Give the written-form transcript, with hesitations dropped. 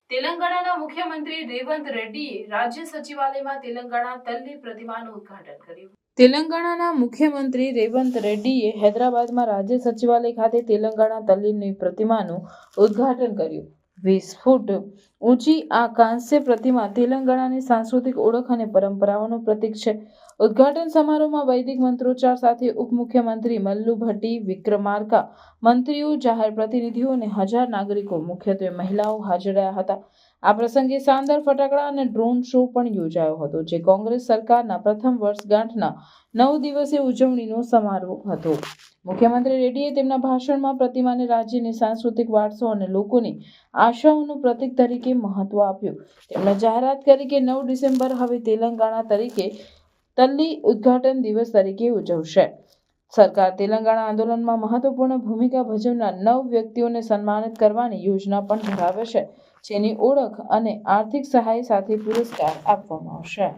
તેલંગાણાના મુખ્યમંત્રી રેવંત રેડ્ડીએ રાજ્ય સચિવાલયમાં તેલંગાણા તલ્લી પ્રતિમાનું ઉદ્ઘાટન કર્યું. તેલંગાણાના મુખ્યમંત્રી રેવંત રેડ્ડીએ હૈદરાબાદમાં રાજ્ય સચિવાલય ખાતે તેલંગાણા તલ્લીની પ્રતિમાનું ઉદ્ઘાટન કર્યું. 20 ફૂટ ઊંચી આ કાંસ્ય પ્રતિમા તેલંગાણાની સાંસ્કૃતિક ઓળખ અને પરંપરાઓનું પ્રતીક છે. ઉદ્ઘાટન સમારોહમાં વૈદિક મંત્રોચ્ચાર સાથે ઉપમુખ્યમંત્રી મલ્લુ ભટ્ટી વિક્રમાર્કા, મંત્રીઓ, જાહેર પ્રતિનિધિઓ અને હજાર નાગરિકો, મુખ્યત્વે મહિલાઓ હાજર રહ્યા હતા. આ પ્રસંગે શાનદાર ફટાકડા અને ડ્રોન શો પણ યોજાયો હતો, જે કોંગ્રેસ સરકારના પ્રથમ વર્ષગાંઠના 9 દિવસીય ઉજવણીનો સમારોહ હતો. મુખ્યમંત્રી રેડ્ડીએ તેમના ભાષણમાં પ્રતિમાને રાજ્યની સાંસ્કૃતિક વારસો અને લોકોની આશાઓનું પ્રતીક તરીકે મહત્વ આપ્યું. તેમણે જાહેરાત કરી કે 9 ડિસેમ્બર હવે તેલંગાણા તરીકે તલ્લી ઉદ્ઘાટન દિવસ તરીકે ઉજવશે. સરકાર તેલંગાણા આંદોલનમાં મહત્વપૂર્ણ ભૂમિકા ભજવનાર 9 વ્યક્તિઓને સન્માનિત કરવાની યોજના પણ ધરાવે છે, જેની ઓળખ અને આર્થિક સહાય સાથે પુરસ્કાર આપવામાં આવશે.